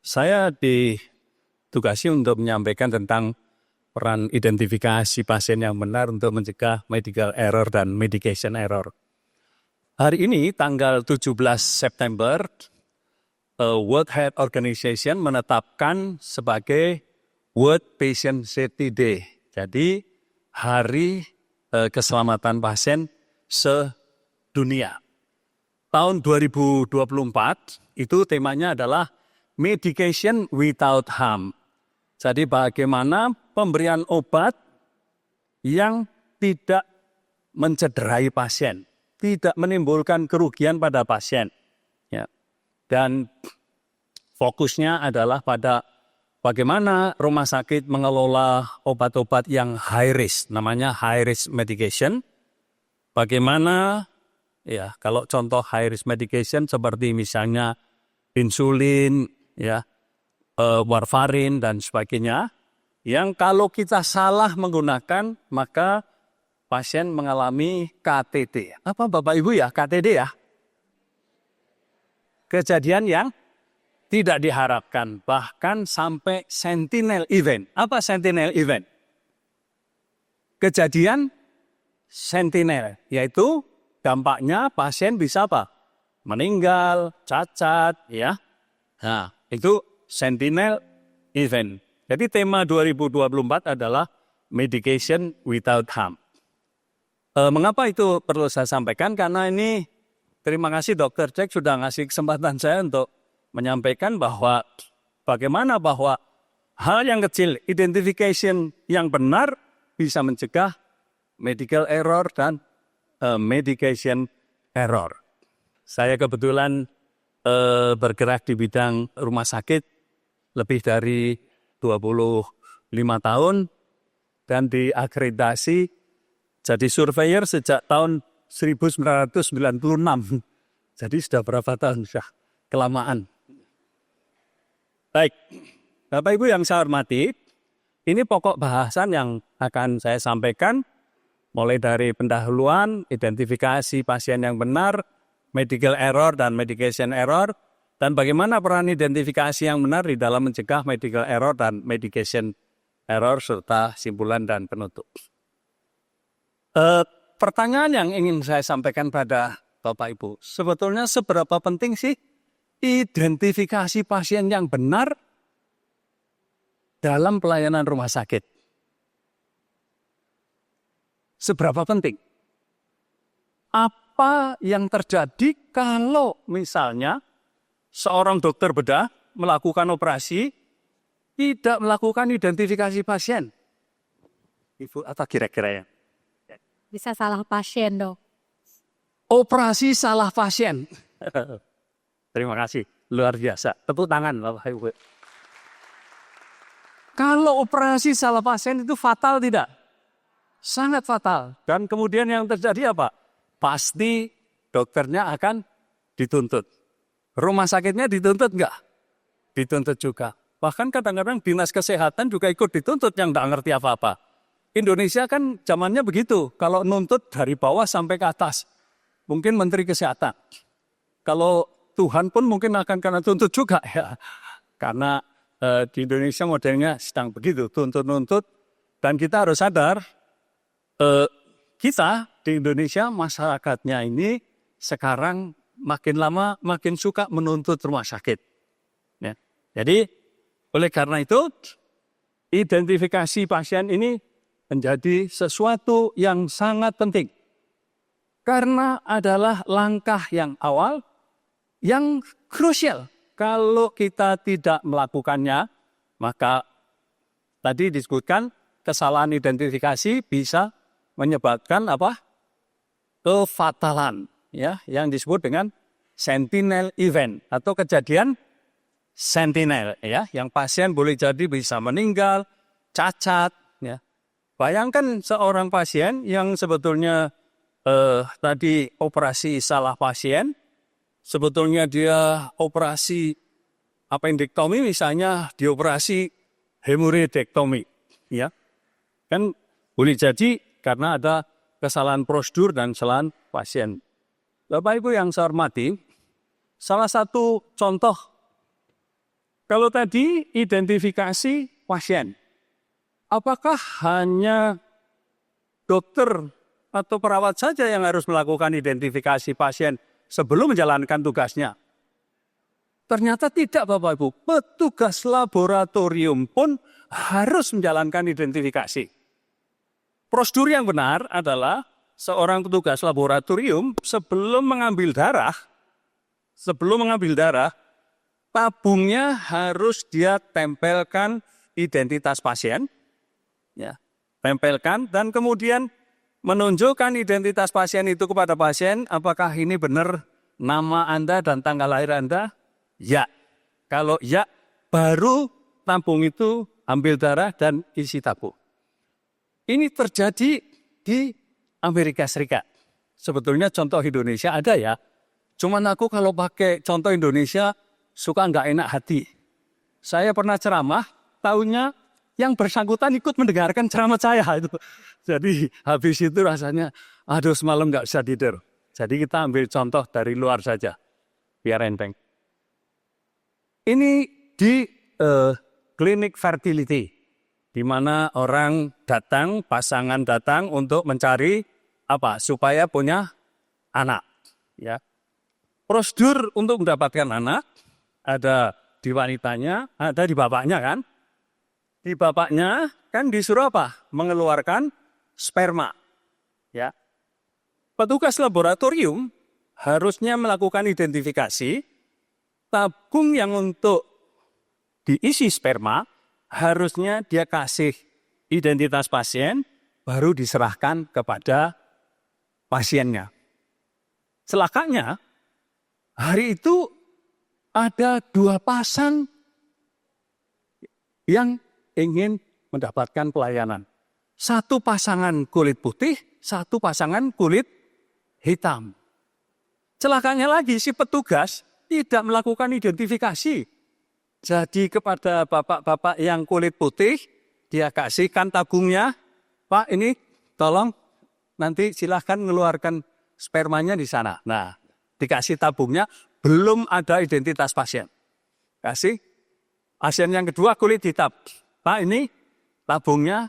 Saya ditugasi untuk menyampaikan tentang peran identifikasi pasien yang benar untuk mencegah medical error dan medication error. Hari ini tanggal 17 September, World Health Organization menetapkan sebagai World Patient Safety Day. Jadi hari keselamatan pasien sedunia. Tahun 2024 itu temanya adalah Medication Without Harm. Jadi bagaimana pemberian obat yang tidak mencederai pasien, tidak menimbulkan kerugian pada pasien. Ya. Dan fokusnya adalah pada bagaimana rumah sakit mengelola obat-obat yang high risk, namanya high risk medication. Bagaimana, ya kalau contoh high risk medication seperti misalnya insulin, ya, warfarin dan sebagainya, yang kalau kita salah menggunakan maka pasien mengalami KTD. Apa Bapak Ibu ya KTD ya? Kejadian yang tidak diharapkan, bahkan sampai sentinel event. Apa sentinel event? Kejadian sentinel, yaitu dampaknya pasien bisa apa? Meninggal, cacat, ya. Nah, itu sentinel event. Jadi tema 2024 adalah Medication Without Harm. Mengapa itu perlu saya sampaikan? Karena ini terima kasih Dr. Jack sudah ngasih kesempatan saya untuk menyampaikan bahwa bagaimana bahwa hal yang kecil, identification yang benar bisa mencegah medical error dan medication error. Saya kebetulan bergerak di bidang rumah sakit lebih dari 25 tahun dan diakreditasi jadi surveyor sejak tahun 1996. Jadi sudah berapa tahun? Sudah kelamaan. Baik, Bapak Ibu yang saya hormati, ini pokok bahasan yang akan saya sampaikan mulai dari pendahuluan, identifikasi pasien yang benar, medical error dan medication error, dan bagaimana peran identifikasi yang benar di dalam mencegah medical error dan medication error, serta simpulan dan penutup. Pertanyaan yang ingin saya sampaikan pada Bapak Ibu, sebetulnya seberapa penting sih identifikasi pasien yang benar dalam pelayanan rumah sakit? Seberapa penting? Apa yang terjadi kalau misalnya seorang dokter bedah melakukan operasi, tidak melakukan identifikasi pasien? Ibu, atau kira-kira ya? Bisa salah pasien dong. Operasi salah pasien. Terima kasih, luar biasa. Tepuk tangan Bapak Ibu. Kalau operasi salah pasien itu fatal tidak? Sangat fatal. Dan kemudian yang terjadi apa? Pasti dokternya akan dituntut. Rumah sakitnya dituntut enggak? Dituntut juga. Bahkan kadang-kadang dinas kesehatan juga ikut dituntut yang enggak ngerti apa-apa. Indonesia kan zamannya begitu. Kalau nuntut dari bawah sampai ke atas. Mungkin Menteri Kesehatan. Kalau Tuhan pun mungkin akan kena tuntut juga ya. Karena di Indonesia modelnya sedang begitu. Tuntut-nuntut. Dan kita harus sadar, kita di Indonesia masyarakatnya ini sekarang makin lama makin suka menuntut rumah sakit. Ya. Jadi oleh karena itu identifikasi pasien ini menjadi sesuatu yang sangat penting. Karena adalah langkah yang awal yang krusial. Kalau kita tidak melakukannya, maka tadi disebutkan kesalahan identifikasi bisa menyebabkan apa? Kefatalan, ya, yang disebut dengan sentinel event atau kejadian sentinel, ya, yang pasien boleh jadi bisa meninggal, cacat, ya. Bayangkan seorang pasien yang sebetulnya tadi operasi salah pasien, sebetulnya dia operasi appendektomi misalnya, dioperasi hemoroidektomi, ya. Kan boleh jadi karena ada kesalahan prosedur dan kesalahan pasien. Bapak Ibu yang saya hormati, salah satu contoh Kalau tadi identifikasi pasien, apakah hanya dokter atau perawat saja yang harus melakukan identifikasi pasien sebelum menjalankan tugasnya? Ternyata tidak, Bapak Ibu. Petugas laboratorium pun harus menjalankan identifikasi. Prosedur yang benar adalah seorang petugas laboratorium sebelum mengambil darah, tabungnya harus dia tempelkan identitas pasien, ya, tempelkan dan kemudian menunjukkan identitas pasien itu kepada pasien. Apakah ini benar nama Anda dan tanggal lahir Anda? Ya. Kalau ya, baru tabung itu ambil darah dan isi tabung. Ini terjadi di Amerika Serikat. Sebetulnya contoh Indonesia ada ya. Cuman aku kalau pakai contoh Indonesia suka nggak enak hati. Saya pernah ceramah, tahunya yang bersangkutan ikut mendengarkan ceramah saya itu. Jadi habis itu rasanya, aduh semalam nggak bisa tidur. Jadi kita ambil contoh dari luar saja, biar enteng. Ini di klinik fertility, di mana orang datang, pasangan datang untuk mencari apa? Supaya punya anak. Ya. Prosedur untuk mendapatkan anak ada di wanitanya, ada di bapaknya kan. Di bapaknya kan disuruh apa? Mengeluarkan sperma. Ya. Petugas laboratorium harusnya melakukan identifikasi tabung yang untuk diisi sperma, harusnya dia kasih identitas pasien, baru diserahkan kepada pasiennya. Celakanya, hari itu ada 2 pasang yang ingin mendapatkan pelayanan. 1 pasangan kulit putih, 1 pasangan kulit hitam. Celakanya lagi, si petugas tidak melakukan identifikasi. Jadi kepada bapak-bapak yang kulit putih, dia kasihkan tabungnya, Pak ini tolong nanti silahkan mengeluarkan spermanya di sana. Nah, dikasih tabungnya, belum ada identitas pasien. Kasih pasien yang kedua kulit hitam. Pak ini tabungnya,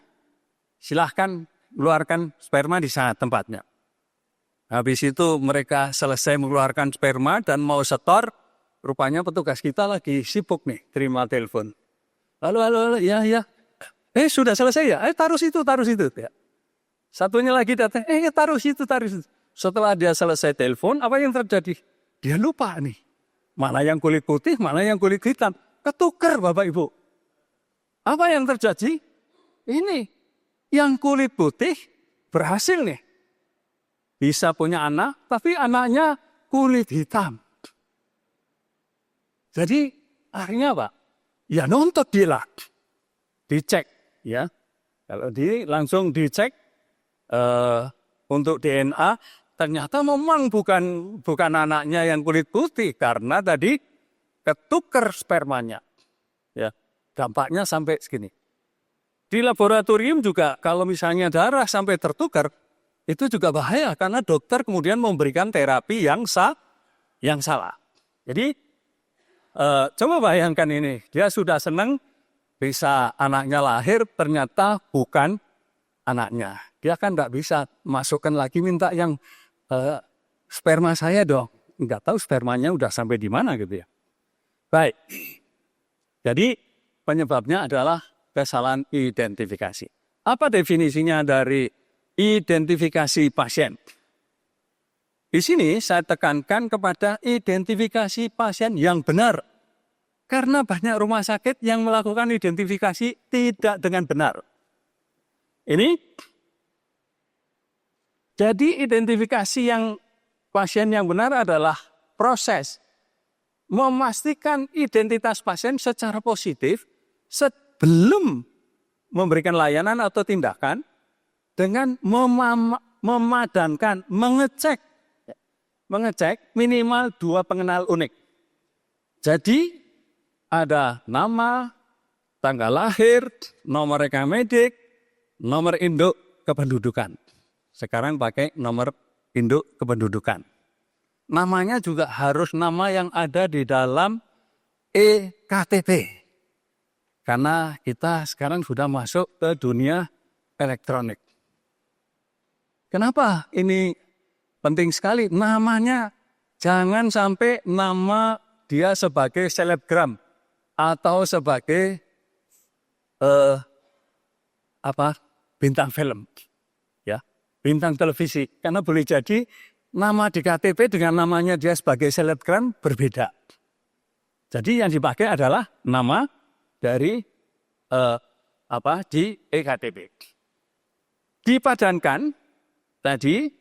silahkan keluarkan sperma di sana tempatnya. Habis itu mereka selesai mengeluarkan sperma dan mau setor, rupanya petugas kita lagi sibuk nih, terima telepon. Halo, ya. Sudah selesai ya? Taruh situ. Ya. Satunya lagi datang, taruh situ. Setelah dia selesai telepon, apa yang terjadi? Dia lupa nih, mana yang kulit putih, mana yang kulit hitam. Ketukar Bapak Ibu. Apa yang terjadi? Ini, yang kulit putih berhasil nih. Bisa punya anak, tapi anaknya kulit hitam. Jadi akhirnya apa? Ya nonton dia lah. Dicek ya. Kalau langsung dicek untuk DNA, ternyata memang bukan anaknya yang kulit putih karena tadi ketukar spermanya. Ya, dampaknya sampai segini. Di laboratorium juga kalau misalnya darah sampai tertukar, itu juga bahaya karena dokter kemudian memberikan terapi yang salah. Jadi coba bayangkan ini, dia sudah senang bisa anaknya lahir, ternyata bukan anaknya. Dia kan nggak bisa masukkan lagi minta yang sperma saya dong. Nggak tahu spermanya udah sampai di mana gitu ya. Baik, jadi penyebabnya adalah kesalahan identifikasi. Apa definisinya dari identifikasi pasien? Di sini saya tekankan kepada identifikasi pasien yang benar. Karena banyak rumah sakit yang melakukan identifikasi tidak dengan benar. Ini, jadi identifikasi yang pasien yang benar adalah proses memastikan identitas pasien secara positif sebelum memberikan layanan atau tindakan dengan memadankan, mengecek minimal 2 pengenal unik. Jadi ada nama, tanggal lahir, nomor rekam medik, nomor induk kependudukan. Sekarang pakai nomor induk kependudukan. Namanya juga harus nama yang ada di dalam KTP. Karena kita sekarang sudah masuk ke dunia elektronik. Kenapa ini penting sekali? Namanya jangan sampai nama dia sebagai selebgram atau sebagai bintang film, ya, bintang televisi. Karena boleh jadi nama di KTP dengan namanya dia sebagai selebgram berbeda. Jadi yang dipakai adalah nama dari di eKTP. Dipadankan tadi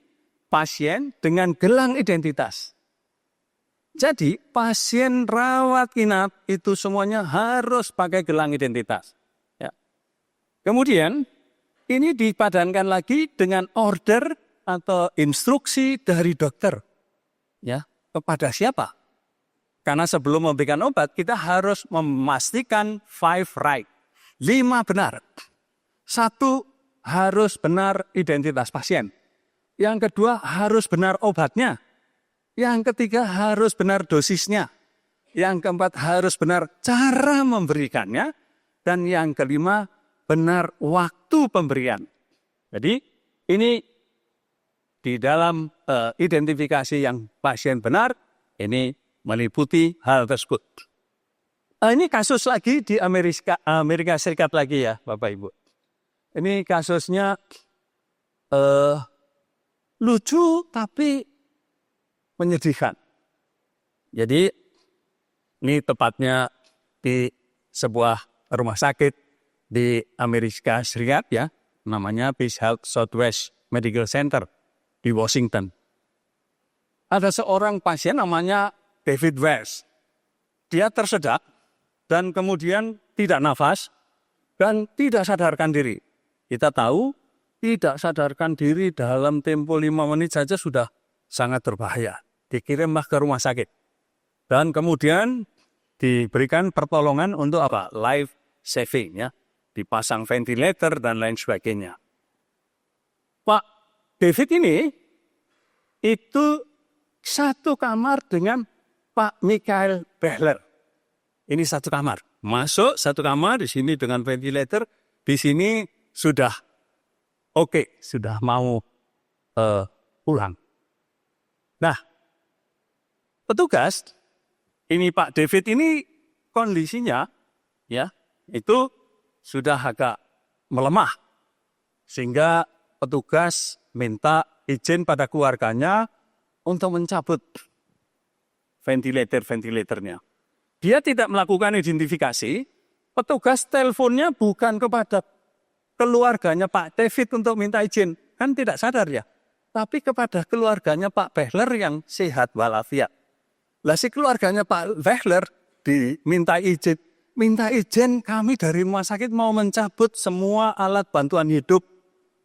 pasien dengan gelang identitas. Jadi pasien rawat inap itu semuanya harus pakai gelang identitas. Ya. Kemudian ini dipadankan lagi dengan order atau instruksi dari dokter. Ya, kepada siapa? Karena sebelum memberikan obat kita harus memastikan 5 right. 5 benar. 1 harus benar identitas pasien. Yang kedua harus benar obatnya. Yang ketiga harus benar dosisnya. Yang keempat harus benar cara memberikannya. Dan yang kelima benar waktu pemberian. Jadi ini di dalam identifikasi yang pasien benar, ini meliputi hal tersebut. Ini kasus lagi di Amerika Serikat lagi ya Bapak Ibu. Ini kasusnya lucu tapi menyedihkan. Jadi ini tepatnya di sebuah rumah sakit di Amerika Serikat ya, namanya Peace Health Southwest Medical Center di Washington. Ada seorang pasien namanya David Wells. Dia tersedak dan kemudian tidak nafas dan tidak sadarkan diri. Kita tahu tidak sadarkan diri dalam tempo 5 menit saja sudah sangat berbahaya. Dikirimlah ke rumah sakit. Dan kemudian diberikan pertolongan untuk apa? Life saving ya. Dipasang ventilator dan lain sebagainya. Pak David ini itu satu kamar dengan Pak Michael Behler. Ini satu kamar. Masuk satu kamar, di sini dengan ventilator, di sini sudah oke, sudah mau pulang. Nah, petugas, ini Pak David ini kondisinya ya itu sudah agak melemah. Sehingga petugas minta izin pada keluarganya untuk mencabut ventilatornya. Dia tidak melakukan identifikasi, petugas teleponnya bukan kepada keluarganya Pak David untuk minta izin, kan tidak sadar ya. Tapi kepada keluarganya Pak Behler yang sehat walafiat. Lah si keluarganya Pak Behler diminta izin, minta izin kami dari rumah sakit mau mencabut semua alat bantuan hidup.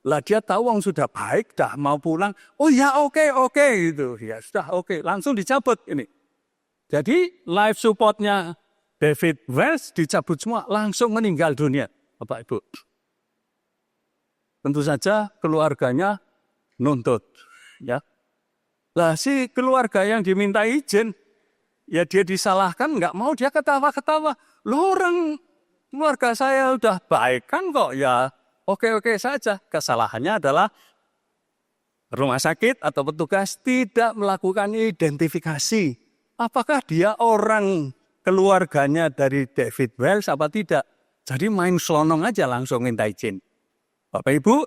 Lah dia tahu orang sudah baik, dah mau pulang. Oh ya oke gitu. Ya sudah oke, langsung dicabut ini. Jadi life supportnya David Wells dicabut semua, langsung meninggal dunia, Bapak Ibu. Tentu saja keluarganya nuntut, ya. Lah si keluarga yang diminta izin, ya dia disalahkan, nggak mau, dia ketawa-ketawa. Loh orang keluarga saya udah baik kan kok, ya oke saja. Kesalahannya adalah rumah sakit atau petugas tidak melakukan identifikasi. Apakah dia orang keluarganya dari David Wells apa tidak? Jadi main selonong aja langsung minta izin. Bapak Ibu,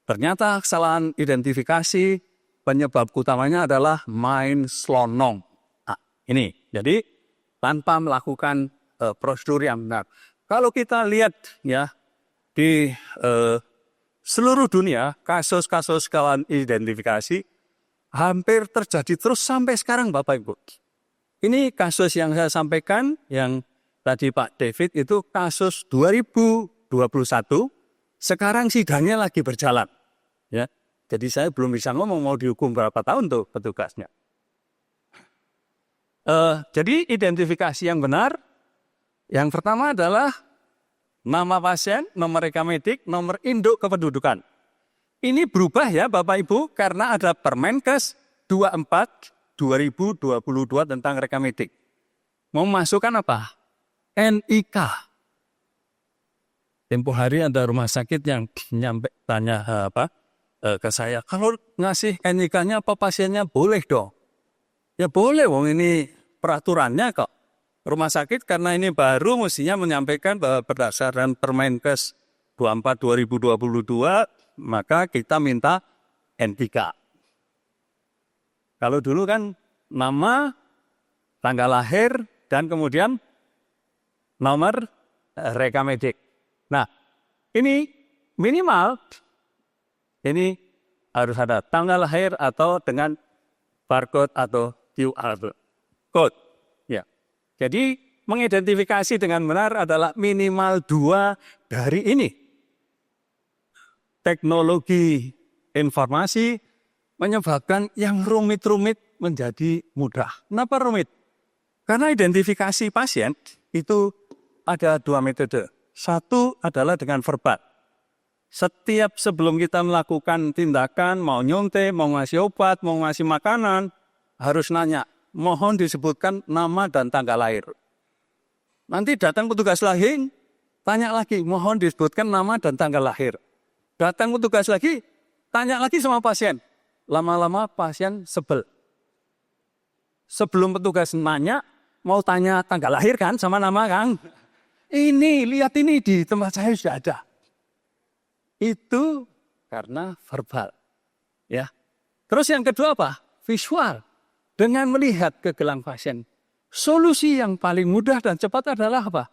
ternyata kesalahan identifikasi penyebab utamanya adalah main selonong. Nah, ini, jadi tanpa melakukan prosedur yang benar. Kalau kita lihat ya di seluruh dunia kasus-kasus kesalahan identifikasi hampir terjadi terus sampai sekarang Bapak Ibu. Ini kasus yang saya sampaikan yang tadi Pak David itu kasus 2021. Sekarang sidangnya lagi berjalan. Ya. Jadi saya belum bisa ngomong mau dihukum berapa tahun tuh petugasnya. Jadi identifikasi yang benar. Yang pertama adalah nama pasien, nomor rekamedik, nomor induk kependudukan. Ini berubah ya Bapak Ibu karena ada Permenkes 24 2022 tentang rekamedik. Mau masukkan apa? NIK. Tempo hari ada rumah sakit yang tanya ke saya, kalau ngasih NIK-nya apa pasiennya boleh dong? Ya boleh, wong ini peraturannya kok. Rumah sakit karena ini baru mestinya menyampaikan bahwa berdasarkan Permenkes 24 2022 maka kita minta NIK. Kalau dulu kan nama, tanggal lahir, dan kemudian nomor rekamedik. Nah, ini minimal, ini harus ada tanggal lahir atau dengan barcode atau QR code. Ya. Jadi mengidentifikasi dengan benar adalah minimal 2 dari ini. Teknologi informasi menyebabkan yang rumit-rumit menjadi mudah. Kenapa rumit? Karena identifikasi pasien itu ada 2 metode. Satu adalah dengan verbal. Setiap sebelum kita melakukan tindakan, mau nyuntik, mau ngasih obat, mau ngasih makanan, harus nanya, mohon disebutkan nama dan tanggal lahir. Nanti datang petugas lagi, tanya lagi, mohon disebutkan nama dan tanggal lahir. Datang petugas lagi, tanya lagi sama pasien. Lama-lama pasien sebel. Sebelum petugas nanya, mau tanya tanggal lahir kan sama nama kan? Ini, lihat ini di tempat saya sudah ada. Itu karena verbal. Ya. Terus yang kedua apa? Visual. Dengan melihat ke gelang pasien. Solusi yang paling mudah dan cepat adalah apa?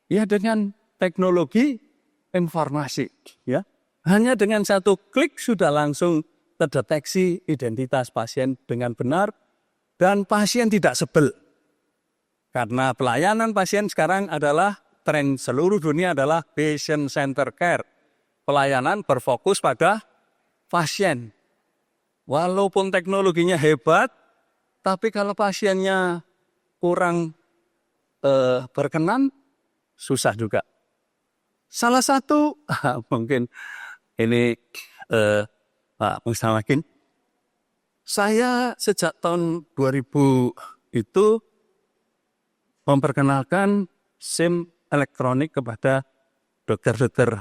Ya dengan teknologi informasi. Ya. Hanya dengan satu klik sudah langsung terdeteksi identitas pasien dengan benar dan pasien tidak sebel. Karena pelayanan pasien sekarang adalah tren seluruh dunia adalah patient center care. Pelayanan berfokus pada pasien. Walaupun teknologinya hebat, tapi kalau pasiennya kurang berkenan, susah juga. Salah satu, mungkin ini Pak Mustamakin, saya sejak tahun 2000 itu memperkenalkan SIM elektronik kepada dokter-dokter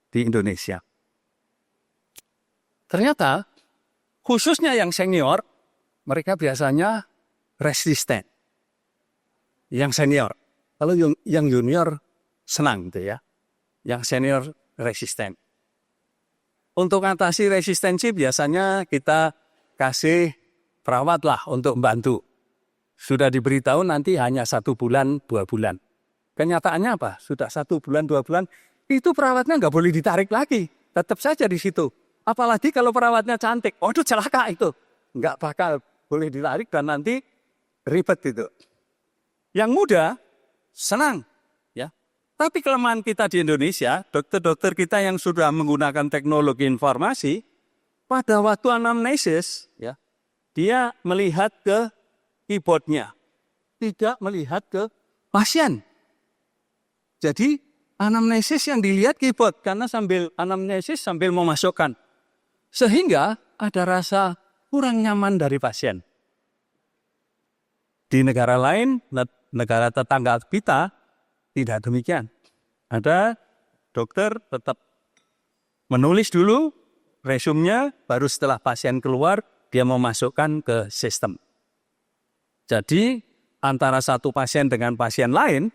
di Indonesia. Ternyata khususnya yang senior, mereka biasanya resisten. Yang senior. Kalau yang junior senang gitu ya. Yang senior resisten. Untuk mengatasi resistensi biasanya kita kasih perawat lah untuk membantu. Sudah diberitahu nanti hanya 1 bulan, 2 bulan. Kenyataannya apa? Sudah 1 bulan, 2 bulan, itu perawatnya nggak boleh ditarik lagi. Tetap saja di situ. Apalagi kalau perawatnya cantik. Waduh celaka itu. Nggak bakal boleh ditarik dan nanti ribet itu. Yang muda, senang. Ya. Tapi kelemahan kita di Indonesia, dokter-dokter kita yang sudah menggunakan teknologi informasi, pada waktu anamnesis, ya, dia melihat ke keyboardnya. Tidak melihat ke pasien. Jadi anamnesis yang dilihat keyboard karena sambil anamnesis sambil memasukkan. Sehingga ada rasa kurang nyaman dari pasien. Di negara lain, negara tetangga kita tidak demikian. Ada dokter tetap menulis dulu resumenya, baru setelah pasien keluar dia memasukkan ke sistem. Jadi antara satu pasien dengan pasien lain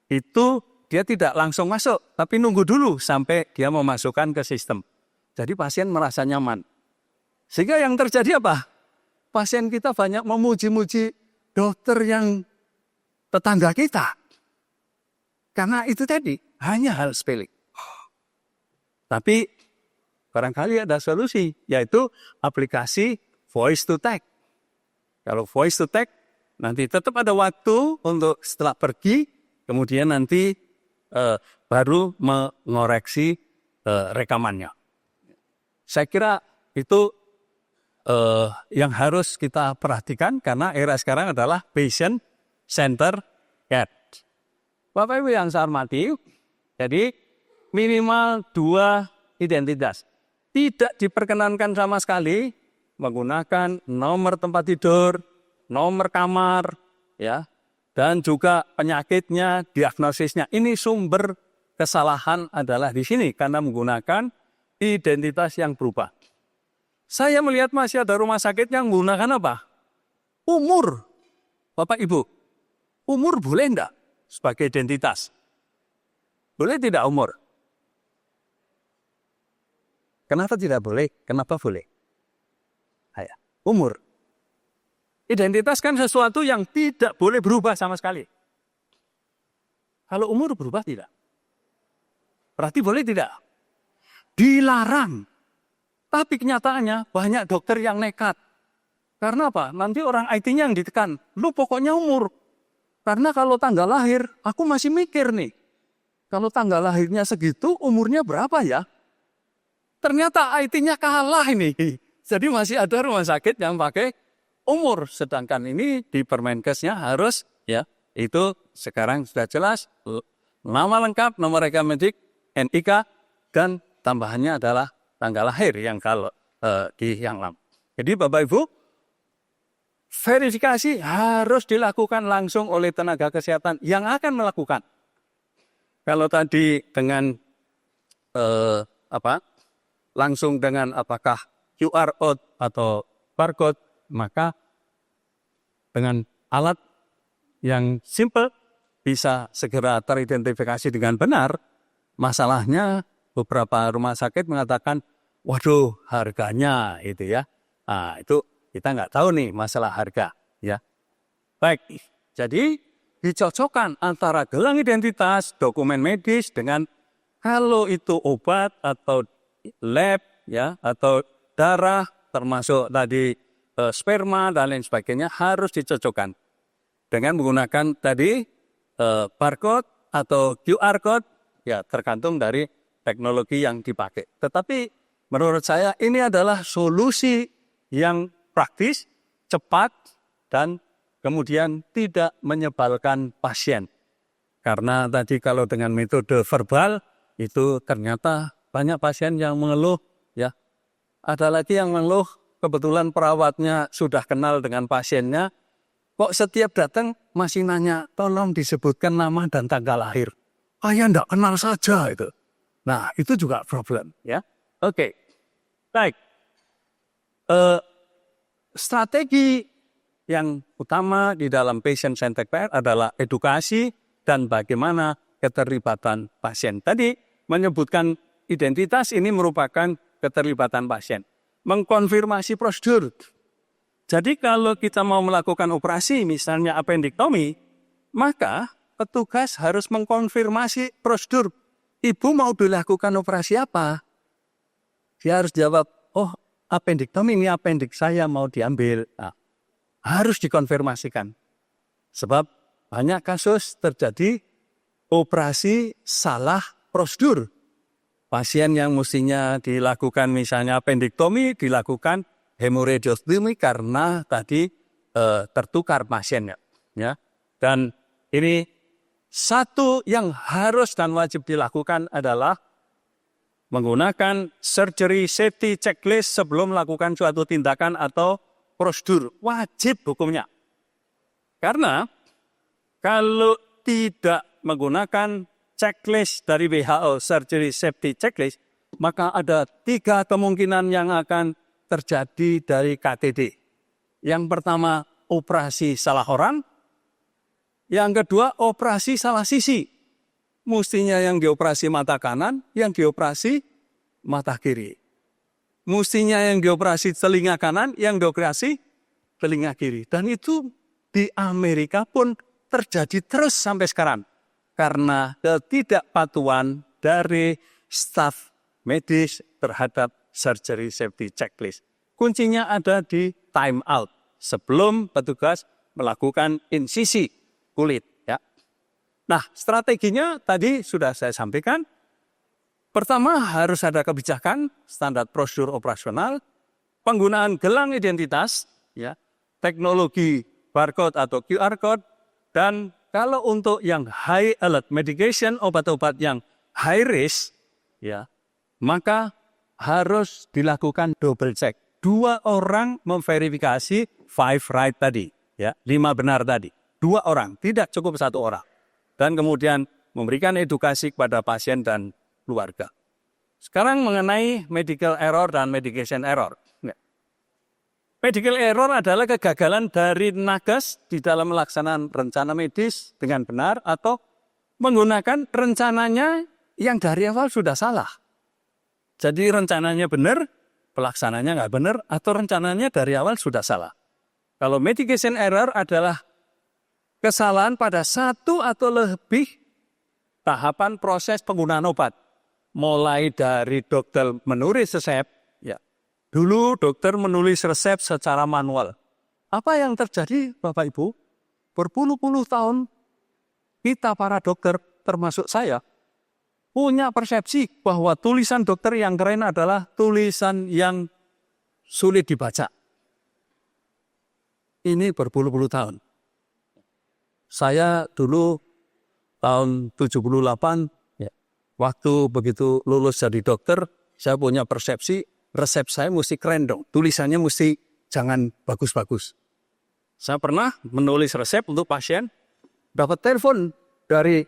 itu dia tidak langsung masuk, tapi nunggu dulu sampai dia memasukkan ke sistem. Jadi pasien merasa nyaman. Sehingga yang terjadi apa? Pasien kita banyak memuji-muji dokter yang tetangga kita. Karena itu tadi, hanya hal sepele. Tapi barangkali ada solusi, yaitu aplikasi voice to text. Kalau voice to text, nanti tetap ada waktu untuk setelah pergi, kemudian nanti baru mengoreksi rekamannya. Saya kira itu yang harus kita perhatikan karena era sekarang adalah patient center care. Bapak Ibu yang saya hormati, jadi minimal 2 identitas. Tidak diperkenankan sama sekali menggunakan nomor tempat tidur, nomor kamar, ya, dan juga penyakitnya, diagnosisnya. Ini sumber kesalahan adalah di sini karena menggunakan identitas yang berubah. Saya melihat masih ada rumah sakit yang menggunakan apa? Umur. Bapak Ibu, umur boleh enggak sebagai identitas? Boleh tidak umur? Kenapa tidak boleh? Kenapa boleh? Ayah, umur. Identitas kan sesuatu yang tidak boleh berubah sama sekali. Kalau umur berubah tidak. Berarti boleh tidak? Dilarang. Tapi kenyataannya banyak dokter yang nekat. Karena apa? Nanti orang IT-nya yang ditekan. Lu pokoknya umur. Karena kalau tanggal lahir, aku masih mikir nih. Kalau tanggal lahirnya segitu, umurnya berapa ya? Ternyata IT-nya kalah ini. Jadi masih ada rumah sakit yang pakai umur. Sedangkan ini di Permenkesnya harus, ya, itu sekarang sudah jelas. Nama lengkap, nomor rekam medik, NIK, dan tambahannya adalah tanggal lahir yang kalau di yang lama. Jadi Bapak Ibu, verifikasi harus dilakukan langsung oleh tenaga kesehatan yang akan melakukan. Kalau tadi dengan langsung dengan apakah QR code atau barcode, maka dengan alat yang simple bisa segera teridentifikasi dengan benar. Masalahnya beberapa rumah sakit mengatakan, waduh harganya itu ya. Nah, itu kita nggak tahu nih masalah harga ya. Baik, jadi dicocokkan antara gelang identitas, dokumen medis dengan kalau itu obat atau lab ya atau darah termasuk tadi sperma dan lain sebagainya harus dicocokkan dengan menggunakan tadi barcode atau QR code ya tergantung dari teknologi yang dipakai. Tetapi menurut saya ini adalah solusi yang praktis, cepat, dan kemudian tidak menyebalkan pasien. Karena tadi kalau dengan metode verbal, itu ternyata banyak pasien yang mengeluh. Ya, ada lagi yang mengeluh, kebetulan perawatnya sudah kenal dengan pasiennya, kok setiap datang masih nanya, tolong disebutkan nama dan tanggal lahir. Ya enggak kenal saja itu. Nah, itu juga problem ya. Oke. Baik. Strategi yang utama di dalam patient centered care adalah edukasi dan bagaimana keterlibatan pasien. Tadi menyebutkan identitas ini merupakan keterlibatan pasien. Mengkonfirmasi prosedur. Jadi kalau kita mau melakukan operasi misalnya appendektomi, maka petugas harus mengkonfirmasi prosedur. Ibu mau dilakukan operasi apa? Dia harus jawab, oh appendektomi ini apendik saya mau diambil. Nah, harus dikonfirmasikan. Sebab banyak kasus terjadi operasi salah prosedur. Pasien yang mestinya dilakukan misalnya appendektomi dilakukan hemorrhagostomi karena tadi tertukar pasiennya. Ya. Dan ini satu yang harus dan wajib dilakukan adalah menggunakan surgery safety checklist sebelum melakukan suatu tindakan atau prosedur. Wajib hukumnya. Karena kalau tidak menggunakan checklist dari WHO, surgery safety checklist, maka ada 3 kemungkinan yang akan terjadi dari KTD. Yang pertama, operasi salah orang. Yang kedua, operasi salah sisi. Mestinya yang dioperasi mata kanan, yang dioperasi mata kiri. Mestinya yang dioperasi telinga kanan, yang dioperasi telinga kiri. Dan itu di Amerika pun terjadi terus sampai sekarang. Karena ketidakpatuhan dari staf medis terhadap surgery safety checklist. Kuncinya ada di time out sebelum petugas melakukan insisi kulit. Ya. Nah, strateginya tadi sudah saya sampaikan. Pertama, harus ada kebijakan standar prosedur operasional, penggunaan gelang identitas, ya, teknologi barcode atau QR code, dan kalau untuk yang high alert medication, obat-obat yang high risk, ya, maka harus dilakukan double check. 2 orang memverifikasi 5 right tadi, ya, 5 benar tadi. 2 orang, tidak cukup 1 orang. Dan kemudian memberikan edukasi kepada pasien dan keluarga. Sekarang mengenai medical error dan medication error. Medical error adalah kegagalan dari nakes di dalam melaksanakan rencana medis dengan benar atau menggunakan rencananya yang dari awal sudah salah. Jadi rencananya benar, pelaksananya nggak benar, atau rencananya dari awal sudah salah. Kalau medication error adalah kesalahan pada 1 atau lebih tahapan proses penggunaan obat. Mulai dari dokter menulis resep, ya. Dulu dokter menulis resep secara manual. Apa yang terjadi Bapak Ibu? Berpuluh-puluh tahun kita para dokter, termasuk saya, punya persepsi bahwa tulisan dokter yang keren adalah tulisan yang sulit dibaca. Ini berpuluh-puluh tahun. Saya dulu tahun 78, ya, waktu begitu lulus jadi dokter, saya punya persepsi resep saya mesti keren dong. Tulisannya mesti jangan bagus-bagus. Saya pernah menulis resep untuk pasien, dapat telepon dari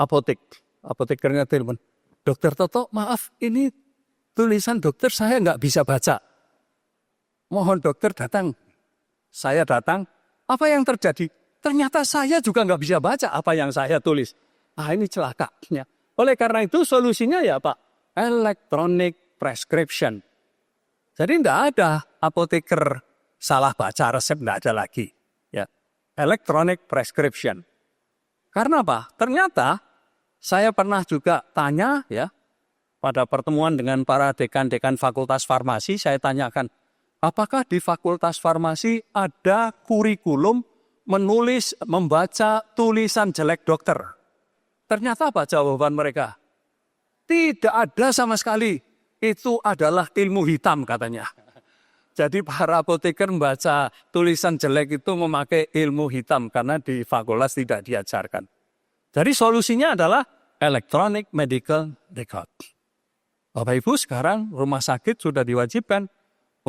apotek. Apotekernya telepon, Dokter Toto, maaf, ini tulisan dokter saya nggak bisa baca. Mohon dokter datang. Saya datang, apa yang terjadi? Ternyata saya juga nggak bisa baca apa yang saya tulis. Ini celaka. Oleh karena itu solusinya ya Pak, electronic prescription. Jadi tidak ada apoteker salah baca resep, tidak ada lagi. Ya, electronic prescription. Karena apa? Ternyata saya pernah juga tanya ya pada pertemuan dengan para dekan-dekan fakultas farmasi, saya tanyakan, apakah di fakultas farmasi ada kurikulum menulis, membaca tulisan jelek dokter? Ternyata apa jawaban mereka? Tidak ada sama sekali. Itu adalah ilmu hitam katanya. Jadi para apoteker membaca tulisan jelek itu memakai ilmu hitam karena di fakultas tidak diajarkan. Jadi solusinya adalah electronic medical record. Bapak Ibu sekarang rumah sakit sudah diwajibkan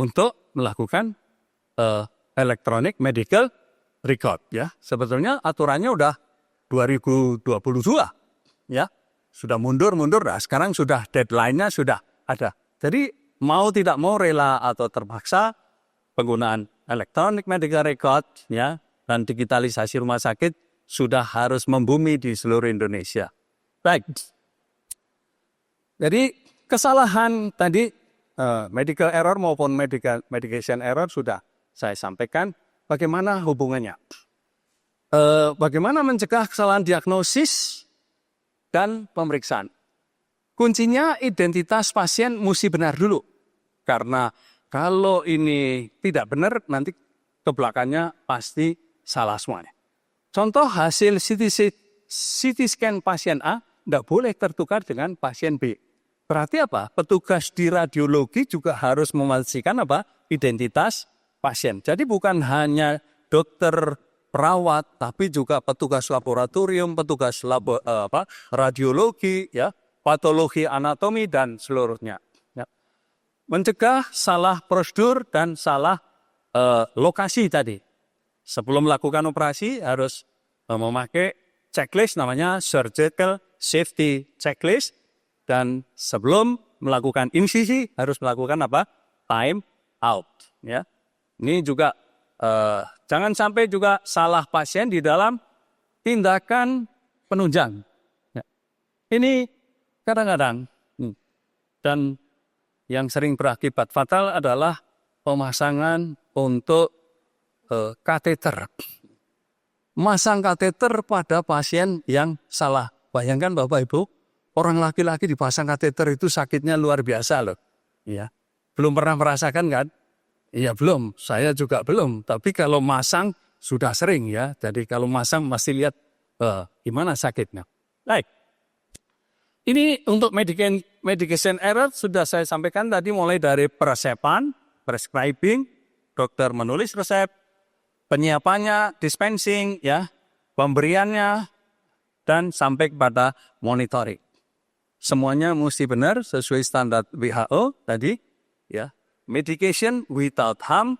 untuk melakukan electronic medical record. Ya, sebetulnya aturannya udah 2022, ya sudah mundur. Nah, sekarang sudah deadline-nya sudah ada. Jadi mau tidak mau rela atau terpaksa penggunaan electronic medical record ya dan digitalisasi rumah sakit sudah harus membumi di seluruh Indonesia. Baik. Jadi kesalahan tadi medical error maupun medication error sudah saya sampaikan. Bagaimana hubungannya? Bagaimana mencegah kesalahan diagnosis dan pemeriksaan? Kuncinya identitas pasien mesti benar dulu. Karena kalau ini tidak benar, nanti ke belakangnya pasti salah semuanya. Contoh hasil CT scan pasien A tidak boleh tertukar dengan pasien B. Berarti apa? Petugas di radiologi juga harus memastikan apa? Identitas pasien. Jadi bukan hanya dokter perawat, tapi juga petugas laboratorium, petugas radiologi, ya, patologi anatomi dan seluruhnya. Ya. Mencegah salah prosedur dan salah lokasi tadi. Sebelum melakukan operasi harus memakai checklist namanya surgical safety checklist. Dan sebelum melakukan insisi harus melakukan apa? Time out. Ya. Ini juga jangan sampai juga salah pasien di dalam tindakan penunjang. Ya. Ini kadang-kadang dan yang sering berakibat fatal adalah pemasangan untuk kateter. Masang kateter pada pasien yang salah. Bayangkan Bapak Ibu, orang laki-laki dipasang kateter itu sakitnya luar biasa loh. Ya. Belum pernah merasakan kan? Iya belum, saya juga belum. Tapi kalau masang sudah sering ya. Jadi kalau masang masih lihat gimana sakitnya. Baik. Ini untuk medication error sudah saya sampaikan tadi mulai dari peresepan, prescribing, dokter menulis resep, penyiapannya, dispensing, ya, pemberiannya, dan sampai kepada monitoring. Semuanya mesti benar sesuai standar WHO tadi, ya. Medication without harm,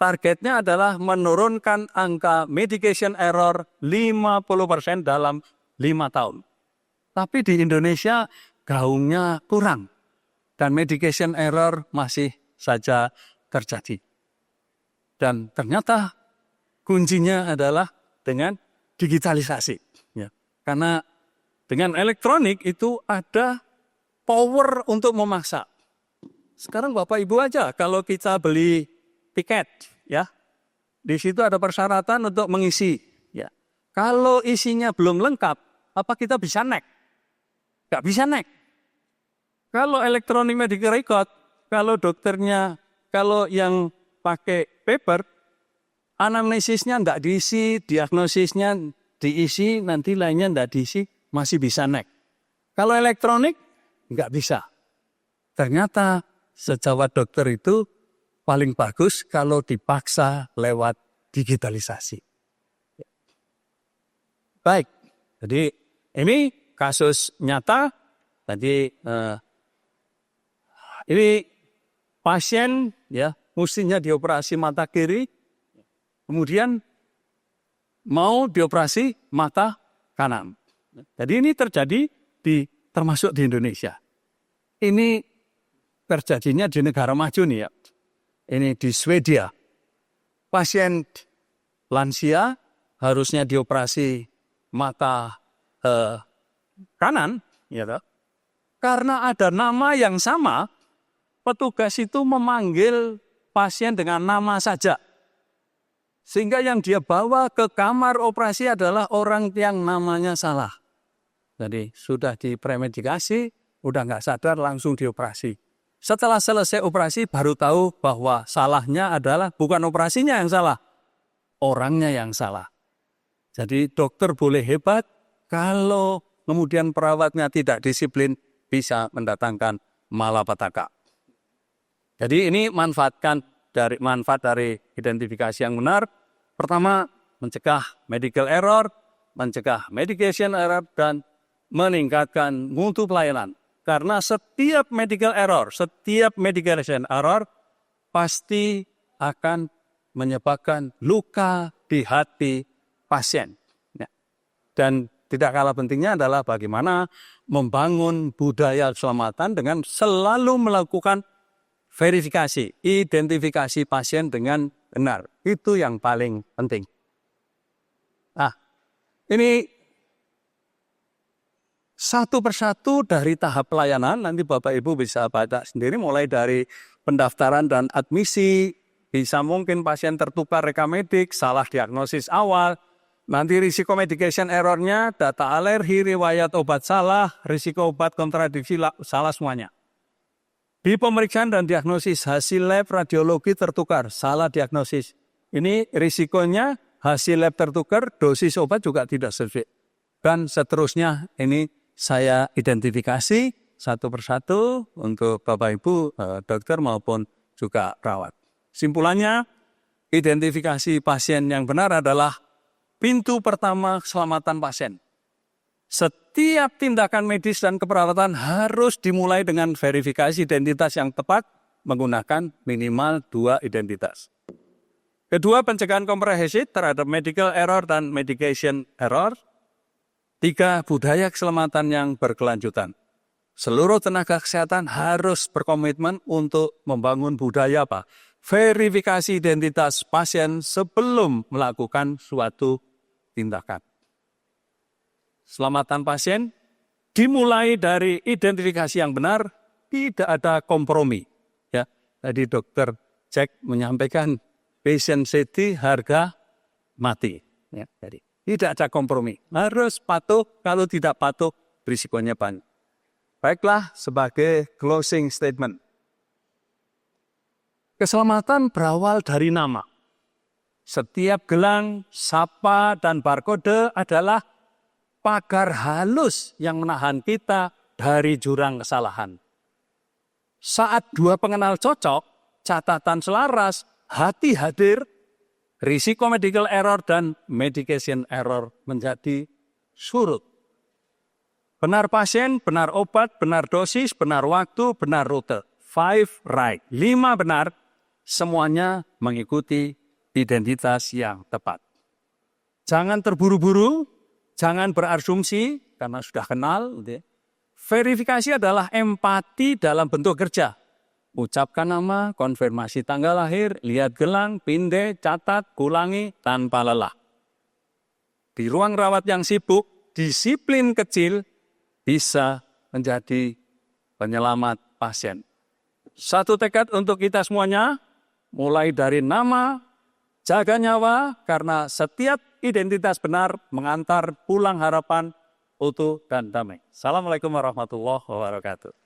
targetnya adalah menurunkan angka medication error 50% dalam 5 tahun. Tapi di Indonesia gaungnya kurang dan medication error masih saja terjadi. Dan ternyata kuncinya adalah dengan digitalisasi. Ya. Karena dengan elektronik itu ada power untuk memaksa. Sekarang Bapak Ibu aja kalau kita beli tiket, ya, di situ ada persyaratan untuk mengisi. Ya. Kalau isinya belum lengkap, apa kita bisa naik? Gak bisa naik. Kalau elektronik medical record, kalau dokternya, kalau yang pakai paper, anamnesisnya nggak diisi, diagnosisnya diisi, nanti lainnya nggak diisi, masih bisa naik. Kalau elektronik, nggak bisa. Ternyata sejawat dokter itu paling bagus kalau dipaksa lewat digitalisasi. Baik, jadi ini kasus nyata. Tadi ini pasien ya mestinya dioperasi mata kiri, kemudian mau dioperasi mata kanan. Jadi ini terjadi termasuk di Indonesia. Ini terjadinya di negara maju nih ya. Ini di Swedia. Pasien lansia harusnya dioperasi mata kanan, ya toh. Karena ada nama yang sama, petugas itu memanggil pasien dengan nama saja. Sehingga yang dia bawa ke kamar operasi adalah orang yang namanya salah. Jadi sudah dipremedikasi, udah nggak sadar langsung dioperasi. Setelah selesai operasi baru tahu bahwa salahnya adalah bukan operasinya yang salah, orangnya yang salah. Jadi dokter boleh hebat, kalau kemudian perawatnya tidak disiplin, bisa mendatangkan malapetaka. Jadi ini manfaat dari identifikasi yang benar. Pertama, mencegah medical error, mencegah medication error, dan meningkatkan mutu pelayanan. Karena setiap medical error, setiap medication error pasti akan menyebabkan luka di hati pasien. Dan tidak kalah pentingnya adalah bagaimana membangun budaya keselamatan dengan selalu melakukan verifikasi, identifikasi pasien dengan benar. Itu yang paling penting. Nah, ini satu persatu dari tahap pelayanan, nanti Bapak Ibu bisa baca sendiri mulai dari pendaftaran dan admisi, bisa mungkin pasien tertukar rekam medik, salah diagnosis awal, nanti risiko medication errornya, data alergi, riwayat obat salah, risiko obat kontradiksi salah semuanya. Di pemeriksaan dan diagnosis, hasil lab radiologi tertukar, salah diagnosis. Ini risikonya hasil lab tertukar, dosis obat juga tidak sesuai. Dan seterusnya ini saya identifikasi satu persatu untuk Bapak Ibu dokter maupun juga perawat. Simpulannya, identifikasi pasien yang benar adalah pintu pertama keselamatan pasien. Setiap tindakan medis dan keperawatan harus dimulai dengan verifikasi identitas yang tepat menggunakan minimal 2 identitas. Kedua, pencegahan komprehensif terhadap medical error dan medication error. 3, budaya keselamatan yang berkelanjutan. Seluruh tenaga kesehatan harus berkomitmen untuk membangun budaya apa? Verifikasi identitas pasien sebelum melakukan suatu tindakan. Keselamatan pasien dimulai dari identifikasi yang benar, tidak ada kompromi. Ya, tadi Dokter Jack menyampaikan patient safety harga mati. Ya, jadi tidak ada kompromi. Harus patuh, kalau tidak patuh risikonya banyak. Baiklah, sebagai closing statement. Keselamatan berawal dari nama. Setiap gelang, sapa, dan barcode adalah pagar halus yang menahan kita dari jurang kesalahan. Saat 2 pengenal cocok, catatan selaras, hati hadir, risiko medical error dan medication error menjadi surut. Benar pasien, benar obat, benar dosis, benar waktu, benar rute. 5 right. 5 benar, semuanya mengikuti identitas yang tepat. Jangan terburu-buru, jangan berasumsi karena sudah kenal. Verifikasi adalah empati dalam bentuk kerja. Ucapkan nama, konfirmasi tanggal lahir, lihat gelang, pinde, catat, ulangi tanpa lelah. Di ruang rawat yang sibuk, disiplin kecil bisa menjadi penyelamat pasien. Satu tekad untuk kita semuanya, mulai dari nama, jaga nyawa, karena setiap identitas benar mengantar pulang harapan, utuh, dan damai. Assalamualaikum warahmatullahi wabarakatuh.